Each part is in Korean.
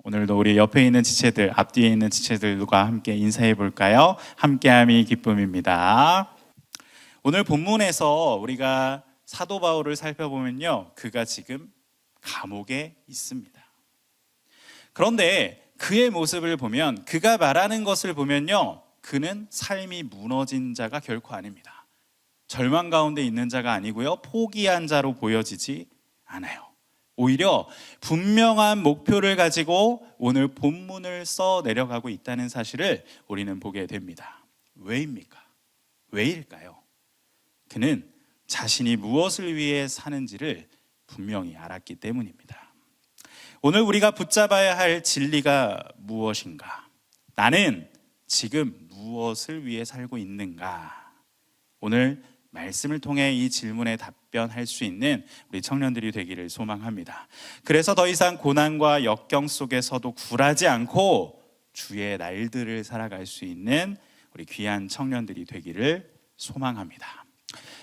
오늘도 우리 옆에 있는 지체들, 앞뒤에 있는 지체들과 함께 인사해 볼까요? 함께함이 기쁨입니다. 오늘 본문에서 우리가 사도 바울을 살펴보면요, 그가 지금 감옥에 있습니다. 그런데 그의 모습을 보면, 그가 말하는 것을 보면요, 그는 삶이 무너진 자가 결코 아닙니다. 절망 가운데 있는 자가 아니고요, 포기한 자로 보여지지 않아요. 오히려 분명한 목표를 가지고 오늘 본문을 써 내려가고 있다는 사실을 우리는 보게 됩니다. 왜입니까? 왜일까요? 그는 자신이 무엇을 위해 사는지를 분명히 알았기 때문입니다. 오늘 우리가 붙잡아야 할 진리가 무엇인가? 나는 지금 무엇을 위해 살고 있는가? 오늘 말씀을 통해 이 질문에 답변할 수 있는 우리 청년들이 되기를 소망합니다. 그래서 더 이상 고난과 역경 속에서도 굴하지 않고 주의 날들을 살아갈 수 있는 우리 귀한 청년들이 되기를 소망합니다.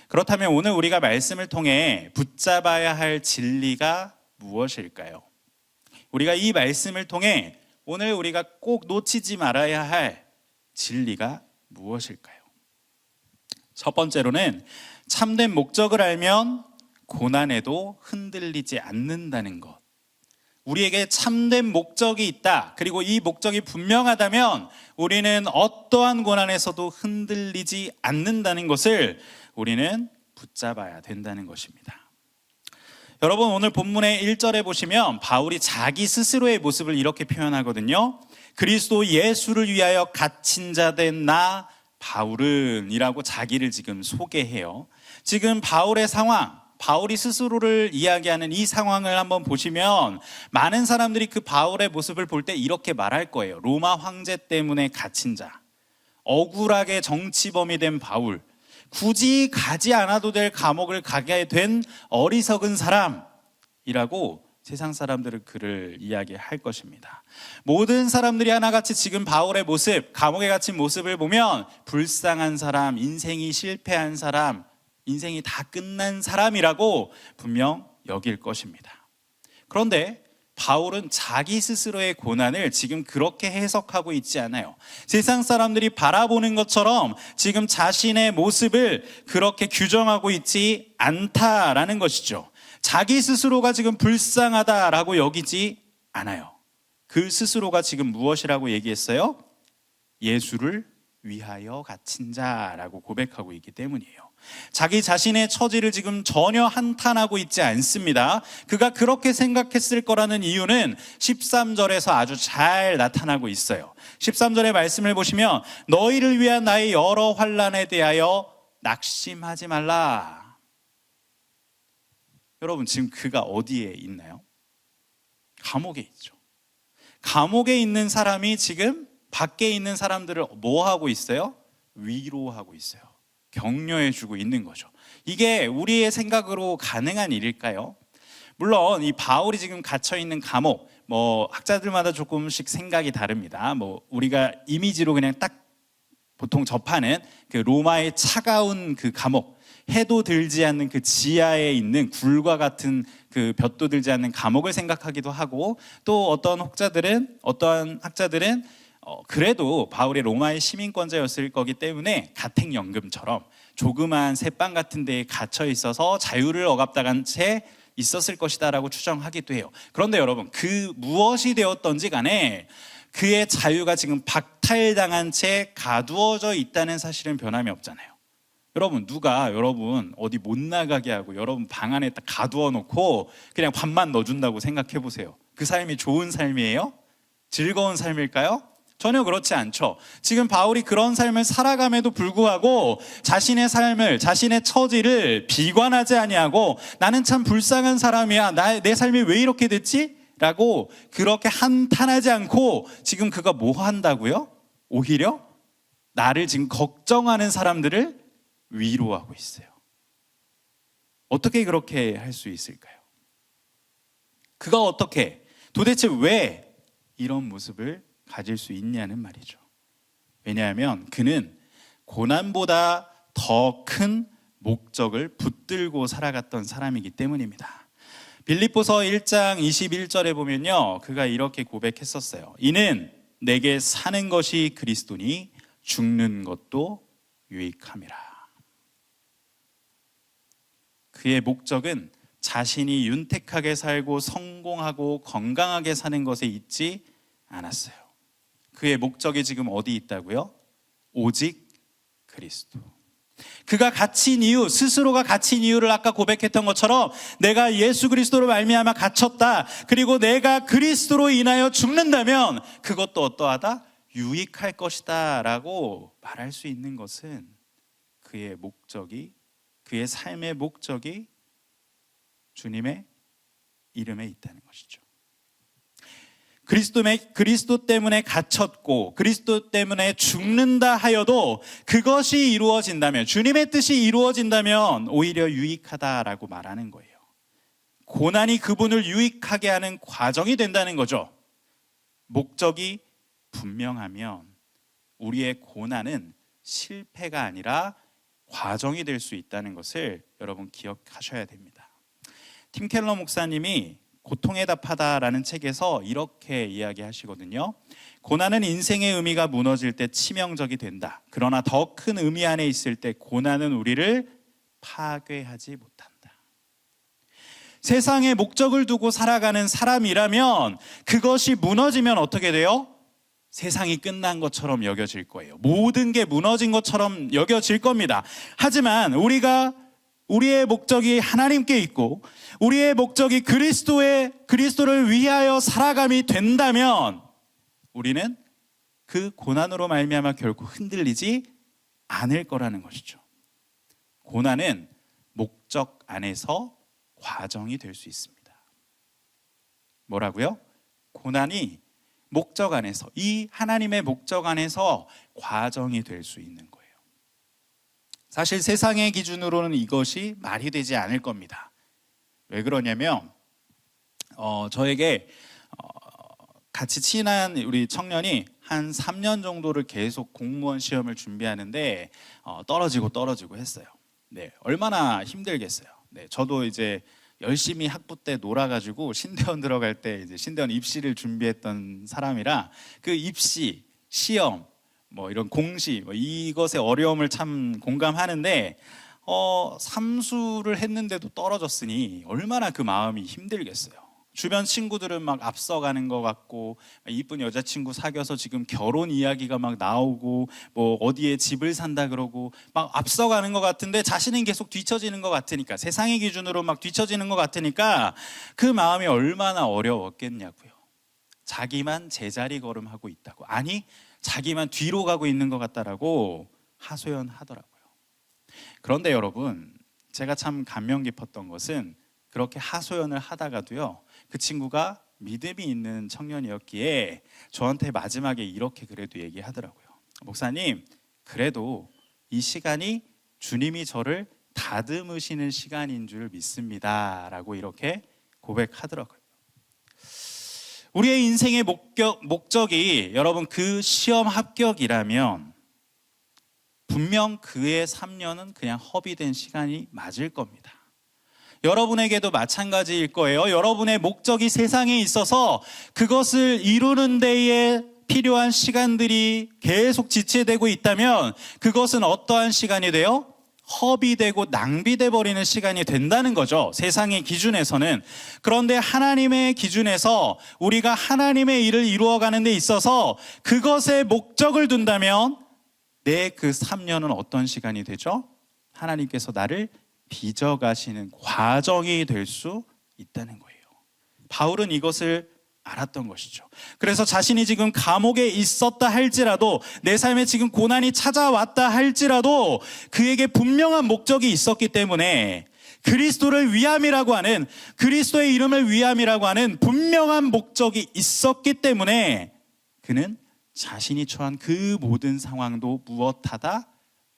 그렇다면 오늘 우리가 말씀을 통해 붙잡아야 할 진리가 무엇일까요? 우리가 이 말씀을 통해 오늘 우리가 꼭 놓치지 말아야 할 진리가 무엇일까요? 첫 번째로는 참된 목적을 알면 고난에도 흔들리지 않는다는 것. 우리에게 참된 목적이 있다. 그리고 이 목적이 분명하다면 우리는 어떠한 고난에서도 흔들리지 않는다는 것을 우리는 붙잡아야 된다는 것입니다. 여러분, 오늘 본문의 1절에 보시면 바울이 자기 스스로의 모습을 이렇게 표현하거든요. 그리스도 예수를 위하여 갇힌 자 된 나 바울은 이라고 자기를 지금 소개해요. 지금 바울의 상황, 바울이 스스로를 이야기하는 이 상황을 한번 보시면 많은 사람들이 그 바울의 모습을 볼 때 이렇게 말할 거예요. 로마 황제 때문에 갇힌 자, 억울하게 정치범이 된 바울, 굳이 가지 않아도 될 감옥을 가게 된 어리석은 사람이라고 세상 사람들은 그를 이야기할 것입니다. 모든 사람들이 하나같이 지금 바울의 모습, 감옥에 갇힌 모습을 보면 불쌍한 사람, 인생이 실패한 사람, 인생이 다 끝난 사람이라고 분명 여길 것입니다. 그런데 바울은 자기 스스로의 고난을 지금 그렇게 해석하고 있지 않아요. 세상 사람들이 바라보는 것처럼 지금 자신의 모습을 그렇게 규정하고 있지 않다라는 것이죠. 자기 스스로가 지금 불쌍하다라고 여기지 않아요. 그 스스로가 지금 무엇이라고 얘기했어요? 예수를 위하여 갇힌 자라고 고백하고 있기 때문이에요. 자기 자신의 처지를 지금 전혀 한탄하고 있지 않습니다. 그가 그렇게 생각했을 거라는 이유는 13절에서 아주 잘 나타나고 있어요. 13절의 말씀을 보시면 너희를 위한 나의 여러 환난에 대하여 낙심하지 말라. 여러분, 지금 그가 어디에 있나요? 감옥에 있죠. 감옥에 있는 사람이 지금 밖에 있는 사람들을 뭐 하고 있어요? 위로하고 있어요. 격려해주고 있는 거죠. 이게 우리의 생각으로 가능한 일일까요? 물론 이 바울이 지금 갇혀있는 감옥, 학자들마다 조금씩 생각이 다릅니다. 우리가 이미지로 그냥 딱 보통 접하는 그 로마의 차가운 그 감옥, 해도 들지 않는 그 지하에 있는 굴과 같은 그 볕도 들지 않는 감옥을 생각하기도 하고, 또 어떠한 학자들은 그래도 바울이 로마의 시민권자였을 거기 때문에 가택연금처럼 조그만 새방 같은 데에 갇혀 있어서 자유를 억압당한 채 있었을 것이다라고 추정하기도 해요. 그런데 여러분, 그 무엇이 되었던지 간에 그의 자유가 지금 박탈당한 채 가두어져 있다는 사실은 변함이 없잖아요. 여러분, 누가 여러분 어디 못 나가게 하고 여러분 방 안에 딱 가두어 놓고 그냥 밥만 넣어준다고 생각해 보세요. 그 삶이 좋은 삶이에요? 즐거운 삶일까요? 전혀 그렇지 않죠. 지금 바울이 그런 삶을 살아감에도 불구하고 자신의 삶을, 자신의 처지를 비관하지 아니하고 나는 참 불쌍한 사람이야, 내 삶이 왜 이렇게 됐지? 라고 그렇게 한탄하지 않고 지금 그가 뭐 한다고요? 오히려 나를 지금 걱정하는 사람들을 위로하고 있어요. 어떻게 그렇게 할 수 있을까요? 그가 어떻게, 도대체 왜 이런 모습을 가질 수 있냐는 말이죠. 왜냐하면 그는 고난보다 더 큰 목적을 붙들고 살아갔던 사람이기 때문입니다. 빌립보서 1장 21절에 보면요, 그가 이렇게 고백했었어요. 이는 내게 사는 것이 그리스도니 죽는 것도 유익함이라. 그의 목적은 자신이 윤택하게 살고 성공하고 건강하게 사는 것에 있지 않았어요. 그의 목적이 지금 어디 있다고요? 오직 그리스도. 그가 갇힌 이유, 스스로가 갇힌 이유를 아까 고백했던 것처럼 내가 예수 그리스도로 말미암아 갇혔다, 그리고 내가 그리스도로 인하여 죽는다면 그것도 어떠하다? 유익할 것이다 라고 말할 수 있는 것은 그의 목적이, 그의 삶의 목적이 주님의 이름에 있다는 것이죠. 그리스도 때문에 갇혔고 그리스도 때문에 죽는다 하여도 그것이 이루어진다면, 주님의 뜻이 이루어진다면 오히려 유익하다라고 말하는 거예요. 고난이 그분을 유익하게 하는 과정이 된다는 거죠. 목적이 분명하면 우리의 고난은 실패가 아니라 과정이 될 수 있다는 것을 여러분 기억하셔야 됩니다. 팀 켈러 목사님이 고통에 답하다라는 책에서 이렇게 이야기하시거든요. 고난은 인생의 의미가 무너질 때 치명적이 된다. 그러나 더 큰 의미 안에 있을 때 고난은 우리를 파괴하지 못한다. 세상에 목적을 두고 살아가는 사람이라면 그것이 무너지면 어떻게 돼요? 세상이 끝난 것처럼 여겨질 거예요. 모든 게 무너진 것처럼 여겨질 겁니다. 하지만 우리의 목적이 하나님께 있고 우리의 목적이 그리스도를 위하여 살아감이 된다면 우리는 그 고난으로 말미암아 결코 흔들리지 않을 거라는 것이죠. 고난은 목적 안에서 과정이 될 수 있습니다. 뭐라고요? 고난이 목적 안에서, 이 하나님의 목적 안에서 과정이 될 수 있는 거예요. 사실 세상의 기준으로는 이것이 말이 되지 않을 겁니다. 왜 그러냐면 저에게 같이 친한 우리 청년이 한 3년 정도를 계속 공무원 시험을 준비하는데 떨어지고 했어요. 네, 얼마나 힘들겠어요. 네, 저도 이제 열심히 학부 때 놀아가지고 신대원 들어갈 때 이제 신대원 입시를 준비했던 사람이라 그 입시, 시험, 뭐 이런 공시, 이것의 어려움을 참 공감하는데 삼수를 했는데도 떨어졌으니 얼마나 그 마음이 힘들겠어요. 주변 친구들은 막 앞서가는 것 같고 이쁜 여자친구 사귀어서 지금 결혼 이야기가 막 나오고 뭐 어디에 집을 산다 그러고 막 앞서가는 것 같은데 자신은 계속 뒤처지는 것 같으니까, 세상의 기준으로 막 뒤처지는 것 같으니까 그 마음이 얼마나 어려웠겠냐고요. 자기만 제자리 걸음하고 있다고, 아니 자기만 뒤로 가고 있는 것 같다라고 하소연하더라고요. 그런데 여러분, 제가 참 감명 깊었던 것은 그렇게 하소연을 하다가도요, 그 친구가 믿음이 있는 청년이었기에 저한테 마지막에 이렇게 그래도 얘기하더라고요. 목사님, 그래도 이 시간이 주님이 저를 다듬으시는 시간인 줄 믿습니다 라고 이렇게 고백하더라고요. 우리의 인생의 목적이 여러분 그 시험 합격이라면 분명 그의 3년은 그냥 허비된 시간이 맞을 겁니다. 여러분에게도 마찬가지일 거예요. 여러분의 목적이 세상에 있어서 그것을 이루는 데에 필요한 시간들이 계속 지체되고 있다면 그것은 어떠한 시간이 돼요? 허비되고 낭비돼 버리는 시간이 된다는 거죠. 세상의 기준에서는. 그런데 하나님의 기준에서 우리가 하나님의 일을 이루어가는 데 있어서 그것에 목적을 둔다면 내 그 3년은 어떤 시간이 되죠? 하나님께서 나를 빚어가시는 과정이 될 수 있다는 거예요. 바울은 이것을 알았던 것이죠. 그래서 자신이 지금 감옥에 있었다 할지라도, 내 삶에 지금 고난이 찾아왔다 할지라도 그에게 분명한 목적이 있었기 때문에 그리스도를 위함이라고 하는, 그리스도의 이름을 위함이라고 하는 분명한 목적이 있었기 때문에 그는 자신이 처한 그 모든 상황도 무엇하다?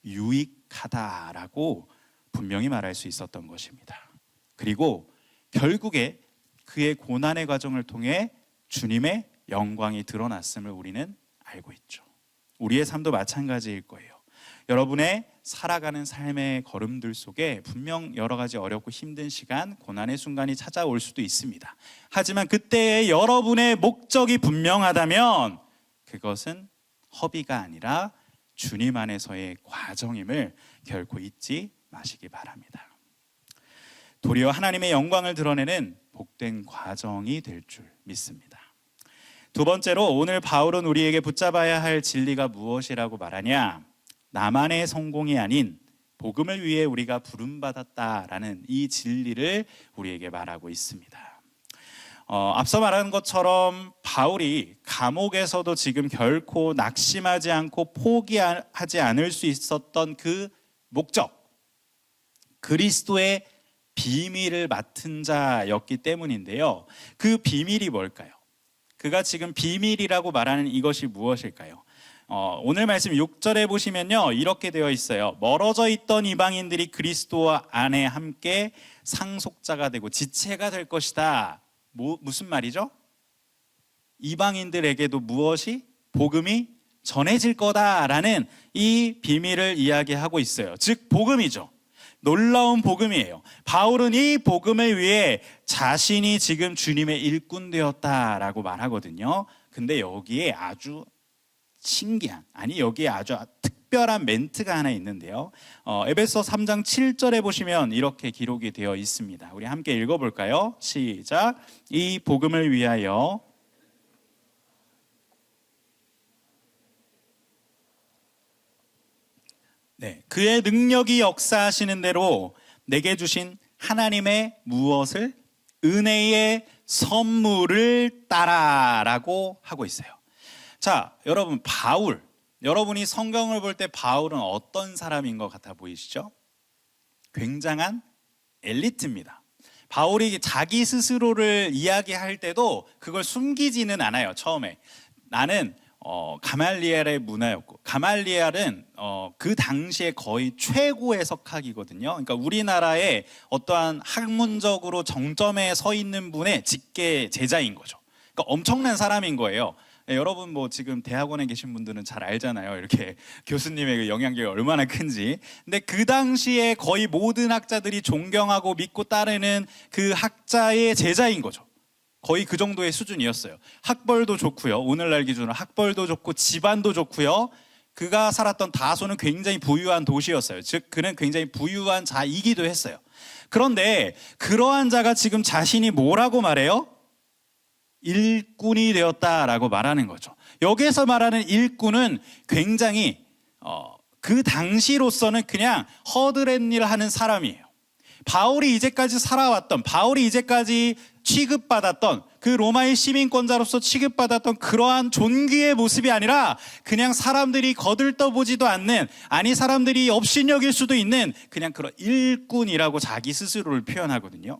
유익하다라고 분명히 말할 수 있었던 것입니다. 그리고 결국에 그의 고난의 과정을 통해 주님의 영광이 드러났음을 우리는 알고 있죠. 우리의 삶도 마찬가지일 거예요. 여러분의 살아가는 삶의 걸음들 속에 분명 여러 가지 어렵고 힘든 시간, 고난의 순간이 찾아올 수도 있습니다. 하지만 그때의 여러분의 목적이 분명하다면 그것은 허비가 아니라 주님 안에서의 과정임을 결코 잊지 마시기 바랍니다. 도리어 하나님의 영광을 드러내는 복된 과정이 될 줄 믿습니다. 두 번째로 오늘 바울은 우리에게 붙잡아야 할 진리가 무엇이라고 말하냐? 나만의 성공이 아닌 복음을 위해 우리가 부름받았다라는 이 진리를 우리에게 말하고 있습니다. 앞서 말한 것처럼 바울이 감옥에서도 지금 결코 낙심하지 않고 포기하지 않을 수 있었던 그 목적, 그리스도의 비밀을 맡은 자였기 때문인데요. 그 비밀이 뭘까요? 그가 지금 비밀이라고 말하는 이것이 무엇일까요? 오늘 말씀 6절에 보시면요, 이렇게 되어 있어요. 멀어져 있던 이방인들이 그리스도 안에 함께 상속자가 되고 지체가 될 것이다. 무슨 말이죠? 이방인들에게도 무엇이? 복음이 전해질 거다라는 이 비밀을 이야기하고 있어요. 즉 복음이죠. 놀라운 복음이에요. 바울은 이 복음을 위해 자신이 지금 주님의 일꾼 되었다라고 말하거든요. 근데 여기에 아주 신기한, 여기에 아주 특별한 멘트가 하나 있는데요. 에베소 3장 7절에 보시면 이렇게 기록이 되어 있습니다. 우리 함께 읽어볼까요? 시작. 이 복음을 위하여 그의 능력이 역사하시는 대로 내게 주신 하나님의 무엇을? 은혜의 선물을 따라라고 하고 있어요. 자, 여러분, 바울, 여러분이 성경을 볼 때 바울은 어떤 사람인 것 같아 보이시죠? 굉장한 엘리트입니다. 바울이 자기 스스로를 이야기할 때도 그걸 숨기지는 않아요. 처음에 나는 가말리엘의 문화였고, 가말리엘은 그 당시에 거의 최고의 석학이거든요. 그러니까 우리나라의 어떠한 학문적으로 정점에 서 있는 분의 직계 제자인 거죠. 그러니까 엄청난 사람인 거예요. 여러분 뭐 지금 대학원에 계신 분들은 잘 알잖아요. 이렇게 교수님의 그 영향력이 얼마나 큰지. 근데 그 당시에 거의 모든 학자들이 존경하고 믿고 따르는 그 학자의 제자인 거죠. 거의 그 정도의 수준이었어요. 학벌도 좋고요. 오늘날 기준으로 학벌도 좋고 집안도 좋고요. 그가 살았던 다소는 굉장히 부유한 도시였어요. 즉 그는 굉장히 부유한 자이기도 했어요. 그런데 그러한 자가 지금 자신이 뭐라고 말해요? 일꾼이 되었다라고 말하는 거죠. 여기에서 말하는 일꾼은 굉장히 그 당시로서는 그냥 허드렛일 하는 사람이에요. 바울이 이제까지 살아왔던, 바울이 이제까지 취급받았던, 그 로마의 시민권자로서 취급받았던 그러한 존귀의 모습이 아니라 그냥 사람들이 거들떠보지도 않는, 아니 사람들이 업신여길 수도 있는 그냥 그런 일꾼이라고 자기 스스로를 표현하거든요.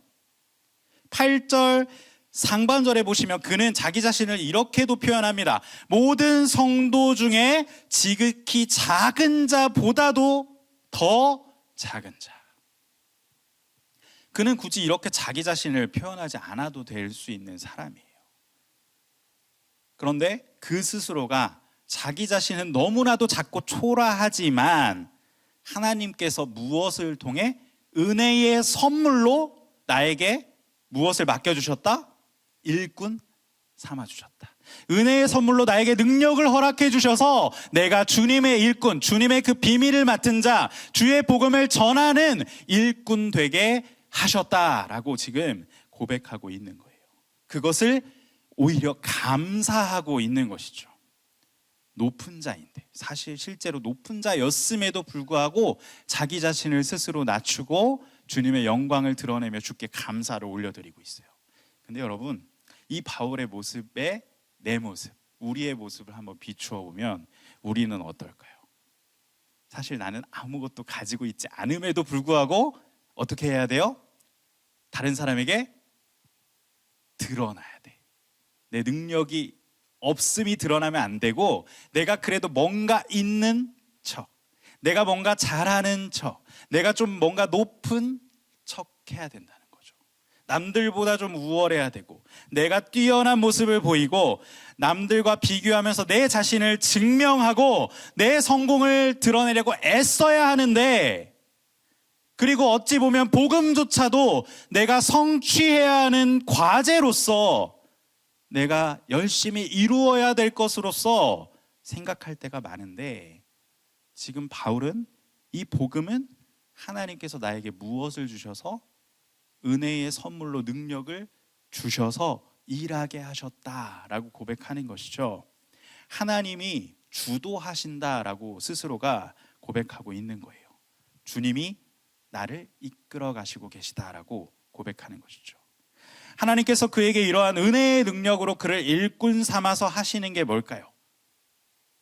8절 상반절에 보시면 그는 자기 자신을 이렇게도 표현합니다. 모든 성도 중에 지극히 작은 자보다도 더 작은 자. 그는 굳이 이렇게 자기 자신을 표현하지 않아도 될 수 있는 사람이에요. 그런데 그 스스로가 자기 자신은 너무나도 작고 초라하지만 하나님께서 무엇을 통해? 은혜의 선물로 나에게 무엇을 맡겨주셨다? 일꾼 삼아주셨다. 은혜의 선물로 나에게 능력을 허락해 주셔서 내가 주님의 일꾼, 주님의 그 비밀을 맡은 자, 주의 복음을 전하는 일꾼 되게 하셨다라고 지금 고백하고 있는 거예요. 그것을 오히려 감사하고 있는 것이죠. 높은 자인데, 사실 실제로 높은 자였음에도 불구하고 자기 자신을 스스로 낮추고 주님의 영광을 드러내며 주께 감사를 올려드리고 있어요. 근데 여러분, 이 바울의 모습에 내 모습, 우리의 모습을 한번 비추어 보면 우리는 어떨까요? 사실 나는 아무것도 가지고 있지 않음에도 불구하고 어떻게 해야 돼요? 다른 사람에게 드러나야 돼. 내 능력이 없음이 드러나면 안 되고, 내가 그래도 뭔가 있는 척, 내가 뭔가 잘하는 척, 내가 좀 뭔가 높은 척 해야 된다는 거죠. 남들보다 좀 우월해야 되고 내가 뛰어난 모습을 보이고 남들과 비교하면서 내 자신을 증명하고 내 성공을 드러내려고 애써야 하는데, 그리고 어찌 보면 복음조차도 내가 성취해야 하는 과제로서 내가 열심히 이루어야 될 것으로서 생각할 때가 많은데, 지금 바울은 이 복음은 하나님께서 나에게 무엇을 주셔서 은혜의 선물로 능력을 주셔서 일하게 하셨다라고 고백하는 것이죠. 하나님이 주도하신다라고 스스로가 고백하고 있는 거예요. 주님이 나를 이끌어 가시고 계시다라고 고백하는 것이죠. 하나님께서 그에게 이러한 은혜의 능력으로 그를 일꾼 삼아서 하시는 게 뭘까요?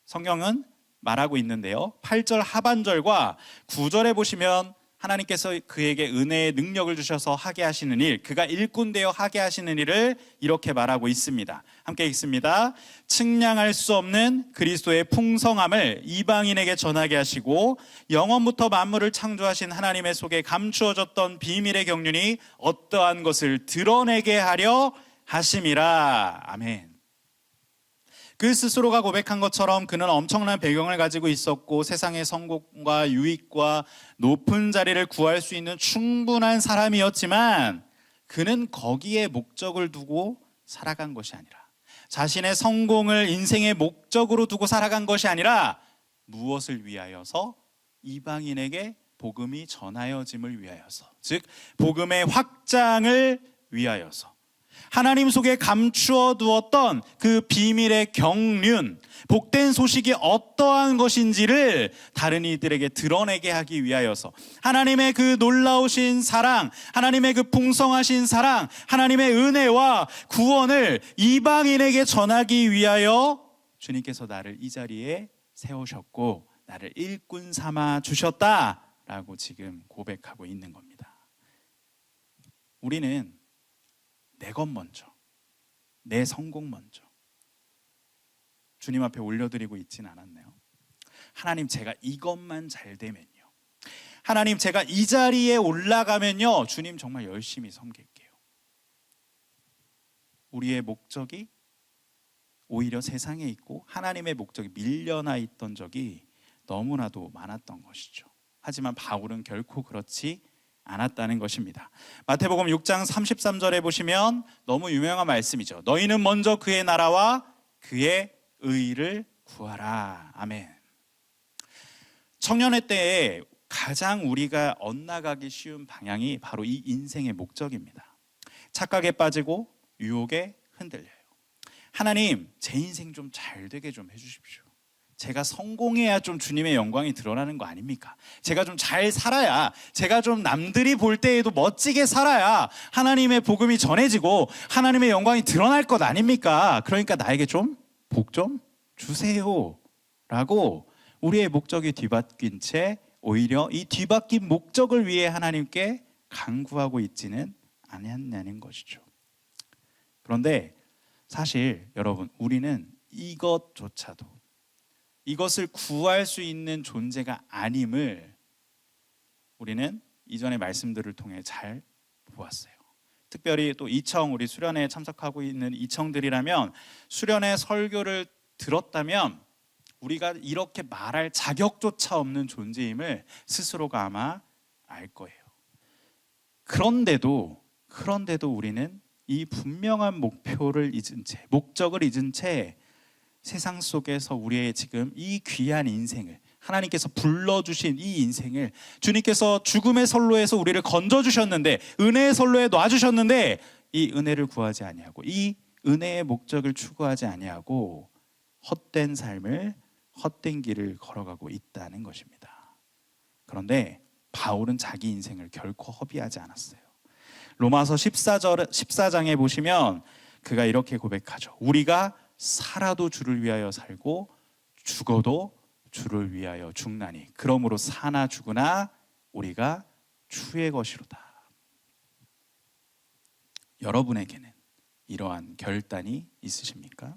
성경은 말하고 있는데요, 8절 하반절과 9절에 보시면 하나님께서 그에게 은혜의 능력을 주셔서 하게 하시는 일, 그가 일꾼 되어 하게 하시는 일을 이렇게 말하고 있습니다. 함께 읽습니다. 측량할 수 없는 그리스도의 풍성함을 이방인에게 전하게 하시고 영원부터 만물을 창조하신 하나님의 속에 감추어졌던 비밀의 경륜이 어떠한 것을 드러내게 하려 하심이라. 아멘. 그 스스로가 고백한 것처럼 그는 엄청난 배경을 가지고 있었고 세상의 성공과 유익과 높은 자리를 구할 수 있는 충분한 사람이었지만, 그는 거기에 목적을 두고 살아간 것이 아니라, 자신의 성공을 인생의 목적으로 두고 살아간 것이 아니라, 무엇을 위하여서? 이방인에게 복음이 전하여짐을 위하여서, 즉 복음의 확장을 위하여서, 하나님 속에 감추어 두었던 그 비밀의 경륜, 복된 소식이 어떠한 것인지를 다른 이들에게 드러내게 하기 위하여서, 하나님의 그 놀라우신 사랑, 하나님의 그 풍성하신 사랑, 하나님의 은혜와 구원을 이방인에게 전하기 위하여 주님께서 나를 이 자리에 세우셨고 나를 일꾼 삼아 주셨다라고 지금 고백하고 있는 겁니다. 우리는 내 것 먼저, 내 성공 먼저 주님 앞에 올려드리고 있진 않았나요? 하나님, 제가 이것만 잘 되면요, 하나님 제가 이 자리에 올라가면요, 주님 정말 열심히 섬길게요. 우리의 목적이 오히려 세상에 있고 하나님의 목적이 밀려나 있던 적이 너무나도 많았던 것이죠. 하지만 바울은 결코 그렇지 않았다는 것입니다. 마태복음 6장 33절에 보시면 너무 유명한 말씀이죠. 너희는 먼저 그의 나라와 그의 의를 구하라. 아멘. 청년의 때에 가장 우리가 엇나가기 쉬운 방향이 바로 이 인생의 목적입니다. 착각에 빠지고 유혹에 흔들려요. 하나님, 제 인생 좀 잘 되게 좀 해주십시오. 제가 성공해야 좀 주님의 영광이 드러나는 거 아닙니까? 제가 좀 잘 살아야, 제가 좀 남들이 볼 때에도 멋지게 살아야 하나님의 복음이 전해지고 하나님의 영광이 드러날 것 아닙니까? 그러니까 나에게 좀 복 좀 주세요 라고 우리의 목적이 뒤바뀐 채 오히려 이 뒤바뀐 목적을 위해 하나님께 간구하고 있지는 않았냐는 것이죠. 그런데 사실 여러분, 우리는 이것조차도, 이것을 구할 수 있는 존재가 아님을 우리는 이전의 말씀들을 통해 잘 보았어요. 특별히 또 이청, 우리 수련회에 참석하고 있는 이청들이라면 수련회 설교를 들었다면 우리가 이렇게 말할 자격조차 없는 존재임을 스스로가 아마 알 거예요. 그런데도 우리는 이 분명한 목표를 잊은 채, 목적을 잊은 채 세상 속에서 우리의 지금 이 귀한 인생을, 하나님께서 불러주신 이 인생을, 주님께서 죽음의 선로에서 우리를 건져주셨는데, 은혜의 선로에 놔주셨는데 이 은혜를 구하지 아니하고, 이 은혜의 목적을 추구하지 아니하고 헛된 삶을, 헛된 길을 걸어가고 있다는 것입니다. 그런데 바울은 자기 인생을 결코 허비하지 않았어요. 로마서 14장에 보시면 그가 이렇게 고백하죠. 우리가 살아도 주를 위하여 살고 죽어도 주를 위하여 죽나니 그러므로 사나 죽으나 우리가 주의 것이로다. 여러분에게는 이러한 결단이 있으십니까?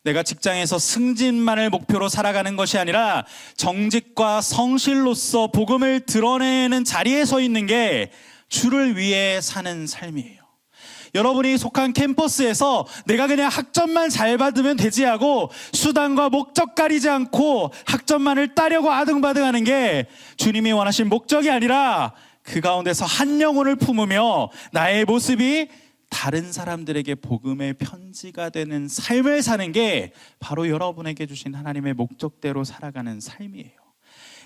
내가 직장에서 승진만을 목표로 살아가는 것이 아니라 정직과 성실로서 복음을 드러내는 자리에 서 있는 게 주를 위해 사는 삶이에요. 여러분이 속한 캠퍼스에서 내가 그냥 학점만 잘 받으면 되지 하고 수단과 목적 가리지 않고 학점만을 따려고 아등바등하는 게 주님이 원하신 목적이 아니라 그 가운데서 한 영혼을 품으며 나의 모습이 다른 사람들에게 복음의 편지가 되는 삶을 사는 게 바로 여러분에게 주신 하나님의 목적대로 살아가는 삶이에요.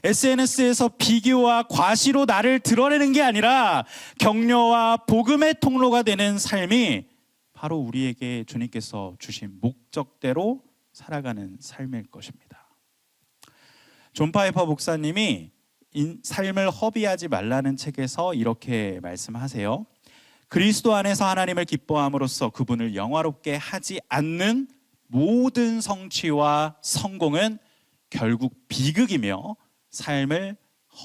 SNS에서 비교와 과시로 나를 드러내는 게 아니라 격려와 복음의 통로가 되는 삶이 바로 우리에게 주님께서 주신 목적대로 살아가는 삶일 것입니다. 존 파이퍼 목사님이 삶을 허비하지 말라는 책에서 이렇게 말씀하세요. 그리스도 안에서 하나님을 기뻐함으로써 그분을 영화롭게 하지 않는 모든 성취와 성공은 결국 비극이며 삶을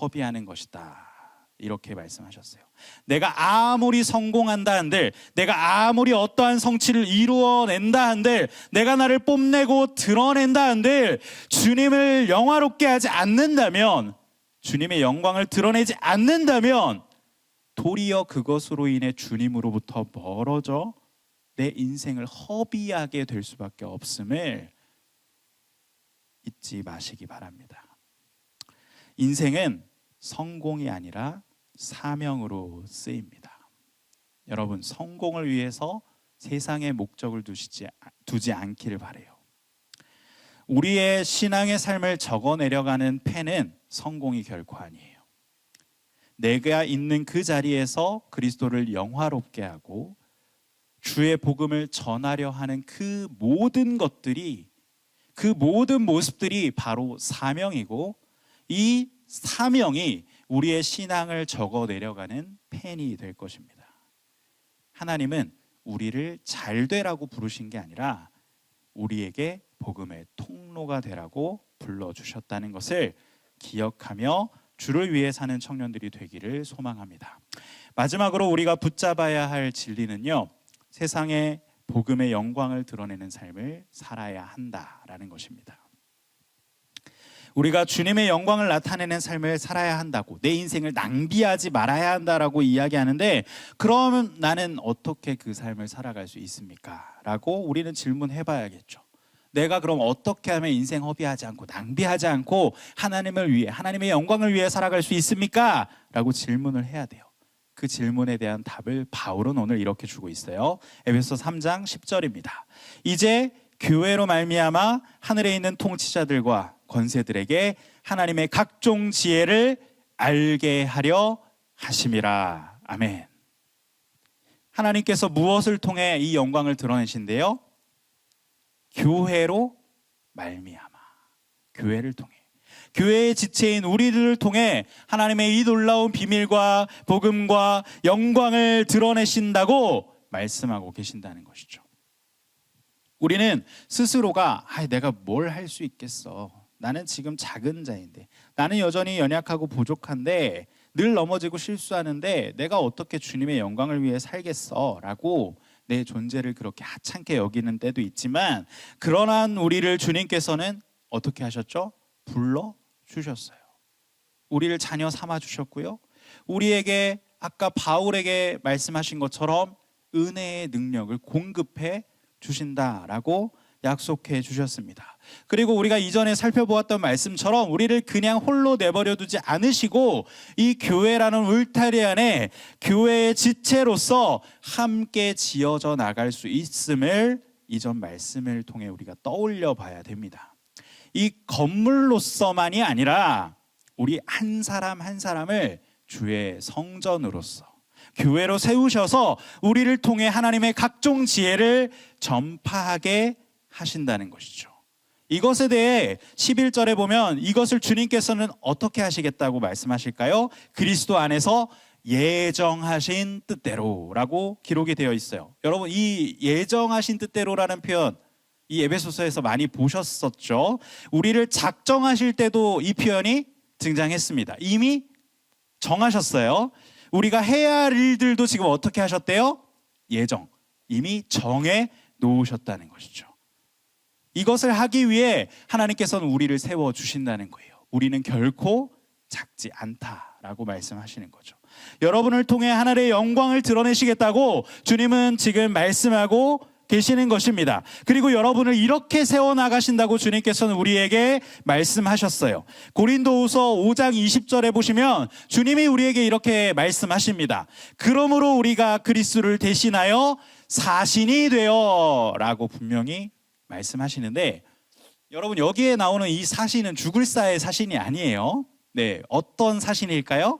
허비하는 것이다. 이렇게 말씀하셨어요. 내가 아무리 성공한다 한들, 내가 아무리 어떠한 성취를 이루어낸다 한들, 내가 나를 뽐내고 드러낸다 한들 주님을 영화롭게 하지 않는다면, 주님의 영광을 드러내지 않는다면 도리어 그것으로 인해 주님으로부터 멀어져 내 인생을 허비하게 될 수밖에 없음을 잊지 마시기 바랍니다. 인생은 성공이 아니라 사명으로 쓰입니다. 여러분, 성공을 위해서 세상의 목적을 두지 않기를 바라요. 우리의 신앙의 삶을 적어내려가는 펜은 성공이 결코 아니에요. 내가 있는 그 자리에서 그리스도를 영화롭게 하고 주의 복음을 전하려 하는 그 모든 것들이, 그 모든 모습들이 바로 사명이고, 이 사명이 우리의 신앙을 적어 내려가는 펜이 될 것입니다. 하나님은 우리를 잘 되라고 부르신 게 아니라 우리에게 복음의 통로가 되라고 불러주셨다는 것을 기억하며 주를 위해 사는 청년들이 되기를 소망합니다. 마지막으로 우리가 붙잡아야 할 진리는요, 세상에 복음의 영광을 드러내는 삶을 살아야 한다라는 것입니다. 우리가 주님의 영광을 나타내는 삶을 살아야 한다고, 내 인생을 낭비하지 말아야 한다라고 이야기하는데, 그럼 나는 어떻게 그 삶을 살아갈 수 있습니까? 라고 우리는 질문해 봐야겠죠. 내가 그럼 어떻게 하면 인생 허비하지 않고 낭비하지 않고 하나님을 위해, 하나님의 영광을 위해 살아갈 수 있습니까? 라고 질문을 해야 돼요. 그 질문에 대한 답을 바울은 오늘 이렇게 주고 있어요. 에베소 3장 10절입니다. 이제 교회로 말미암아 하늘에 있는 통치자들과 권세들에게 하나님의 각종 지혜를 알게 하려 하심이라. 아멘. 하나님께서 무엇을 통해 이 영광을 드러내신대요? 교회로 말미암아, 교회를 통해, 교회의 지체인 우리들을 통해 하나님의 이 놀라운 비밀과 복음과 영광을 드러내신다고 말씀하고 계신다는 것이죠. 우리는 스스로가 내가 뭘 할 수 있겠어, 나는 지금 작은 자인데, 나는 여전히 연약하고 부족한데, 늘 넘어지고 실수하는데 내가 어떻게 주님의 영광을 위해 살겠어 라고 내 존재를 그렇게 하찮게 여기는 때도 있지만, 그러나 우리를 주님께서는 어떻게 하셨죠? 불러주셨어요. 우리를 자녀 삼아주셨고요, 우리에게 아까 바울에게 말씀하신 것처럼 은혜의 능력을 공급해 주신다라고 약속해 주셨습니다. 그리고 우리가 이전에 살펴보았던 말씀처럼 우리를 그냥 홀로 내버려 두지 않으시고 이 교회라는 울타리 안에 교회의 지체로서 함께 지어져 나갈 수 있음을 이전 말씀을 통해 우리가 떠올려 봐야 됩니다. 이 건물로서만이 아니라 우리 한 사람 한 사람을 주의 성전으로서 교회로 세우셔서 우리를 통해 하나님의 각종 지혜를 전파하게 하신다는 것이죠. 이것에 대해 11절에 보면 이것을 주님께서는 어떻게 하시겠다고 말씀하실까요? 그리스도 안에서 예정하신 뜻대로라고 기록이 되어 있어요. 여러분, 이 예정하신 뜻대로라는 표현 이 에베소서에서 많이 보셨었죠. 우리를 작정하실 때도 이 표현이 등장했습니다. 이미 정하셨어요. 우리가 해야 할 일들도 지금 어떻게 하셨대요? 예정, 이미 정해 놓으셨다는 것이죠. 이것을 하기 위해 하나님께서는 우리를 세워주신다는 거예요. 우리는 결코 작지 않다 라고 말씀하시는 거죠. 여러분을 통해 하나님의 영광을 드러내시겠다고 주님은 지금 말씀하고 계시는 것입니다. 그리고 여러분을 이렇게 세워나가신다고 주님께서는 우리에게 말씀하셨어요. 고린도후서 5장 20절에 보시면 주님이 우리에게 이렇게 말씀하십니다. 그러므로 우리가 그리스도를 대신하여 사신이 되어 라고 분명히 말씀하시는데, 여러분 여기에 나오는 이 사신은 죽을 사의 사신이 아니에요. 네, 어떤 사신일까요?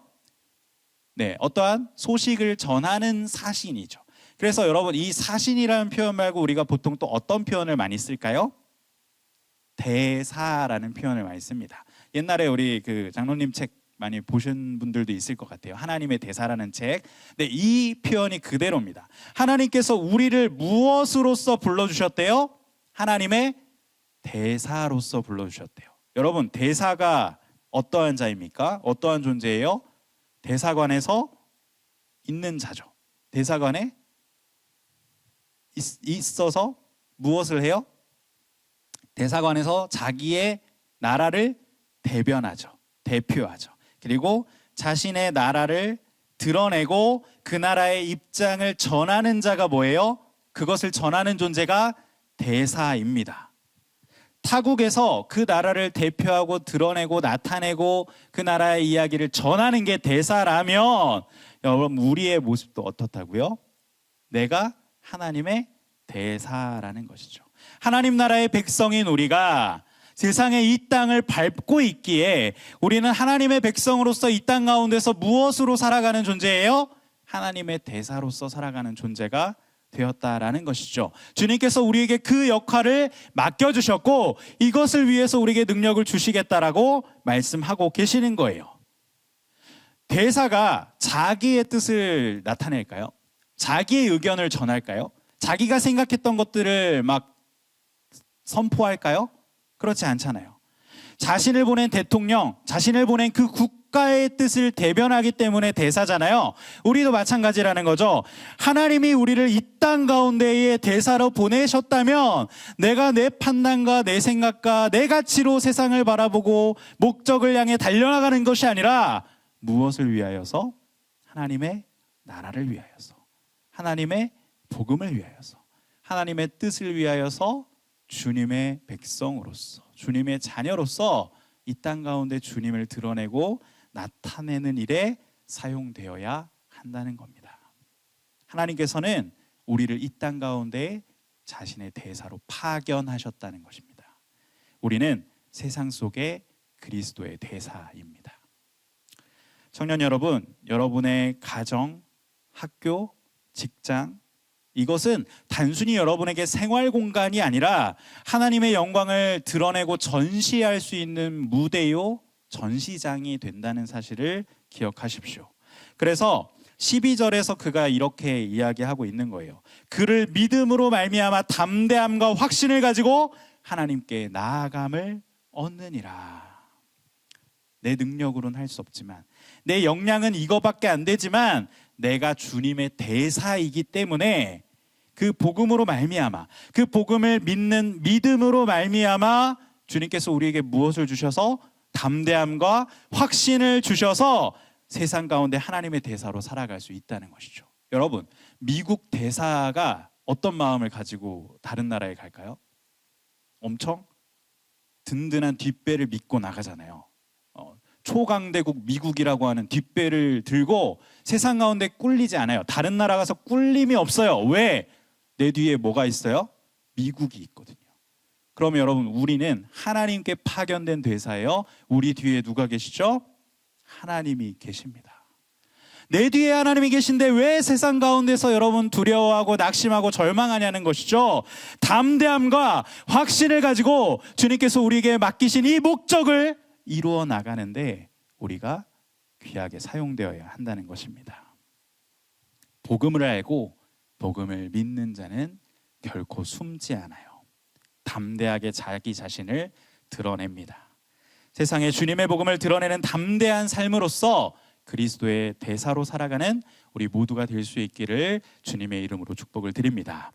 네, 어떠한 소식을 전하는 사신이죠. 그래서 여러분 이 사신이라는 표현 말고 우리가 보통 또 어떤 표현을 많이 쓸까요? 대사라는 표현을 많이 씁니다. 옛날에 우리 그 장로님 책 많이 보신 분들도 있을 것 같아요. 하나님의 대사라는 책. 네, 이 표현이 그대로입니다. 하나님께서 우리를 무엇으로서 불러주셨대요? 하나님의 대사로서 불러주셨대요. 여러분 대사가 어떠한 자입니까? 어떠한 존재예요? 대사관에서 있는 자죠. 대사관에 있어서 무엇을 해요? 대사관에서 자기의 나라를 대변하죠. 대표하죠. 그리고 자신의 나라를 드러내고 그 나라의 입장을 전하는 자가 뭐예요? 그것을 전하는 존재가 대사입니다. 타국에서 그 나라를 대표하고 드러내고 나타내고 그 나라의 이야기를 전하는 게 대사라면 여러분 우리의 모습도 어떻다고요? 내가 하나님의 대사라는 것이죠. 하나님 나라의 백성인 우리가 세상의 이 땅을 밟고 있기에 우리는 하나님의 백성으로서 이 땅 가운데서 무엇으로 살아가는 존재예요? 하나님의 대사로서 살아가는 존재가 되었다라는 것이죠. 주님께서 우리에게 그 역할을 맡겨주셨고 이것을 위해서 우리에게 능력을 주시겠다라고 말씀하고 계시는 거예요. 대사가 자기의 뜻을 나타낼까요? 자기의 의견을 전할까요? 자기가 생각했던 것들을 막 선포할까요? 그렇지 않잖아요. 자신을 보낸 대통령, 자신을 보낸 그 국가의 뜻을 대변하기 때문에 대사잖아요. 우리도 마찬가지라는 거죠. 하나님이 우리를 이 땅 가운데에 대사로 보내셨다면 내가 내 판단과 내 생각과 내 가치로 세상을 바라보고 목적을 향해 달려나가는 것이 아니라 무엇을 위하여서? 하나님의 나라를 위하여서, 하나님의 복음을 위하여서, 하나님의 뜻을 위하여서 주님의 백성으로서, 주님의 자녀로서 이 땅 가운데 주님을 드러내고 나타내는 일에 사용되어야 한다는 겁니다. 하나님께서는 우리를 이 땅 가운데 자신의 대사로 파견하셨다는 것입니다. 우리는 세상 속의 그리스도의 대사입니다. 청년 여러분, 여러분의 가정, 학교, 직장, 이것은 단순히 여러분에게 생활 공간이 아니라 하나님의 영광을 드러내고 전시할 수 있는 무대요, 전시장이 된다는 사실을 기억하십시오. 그래서 12절에서 그가 이렇게 이야기하고 있는 거예요. 그를 믿음으로 말미암아 담대함과 확신을 가지고 하나님께 나아감을 얻느니라. 내 능력으로는 할 수 없지만, 내 역량은 이거밖에 안 되지만 내가 주님의 대사이기 때문에 그 복음으로 말미암아, 그 복음을 믿는 믿음으로 말미암아 주님께서 우리에게 무엇을 주셔서? 담대함과 확신을 주셔서 세상 가운데 하나님의 대사로 살아갈 수 있다는 것이죠. 여러분, 미국 대사가 어떤 마음을 가지고 다른 나라에 갈까요? 엄청 든든한 뒷배를 믿고 나가잖아요. 초강대국 미국이라고 하는 뒷배를 들고 세상 가운데 꿀리지 않아요. 다른 나라 가서 꿀림이 없어요. 왜? 내 뒤에 뭐가 있어요? 미국이 있거든요. 그러면 여러분, 우리는 하나님께 파견된 대사예요. 우리 뒤에 누가 계시죠? 하나님이 계십니다. 내 뒤에 하나님이 계신데 왜 세상 가운데서 여러분 두려워하고 낙심하고 절망하냐는 것이죠. 담대함과 확신을 가지고 주님께서 우리에게 맡기신 이 목적을 이루어 나가는데 우리가 귀하게 사용되어야 한다는 것입니다. 복음을 알고 복음을 믿는 자는 결코 숨지 않아요. 담대하게 자기 자신을 드러냅니다. 세상에 주님의 복음을 드러내는 담대한 삶으로서 그리스도의 대사로 살아가는 우리 모두가 될 수 있기를 주님의 이름으로 축복을 드립니다.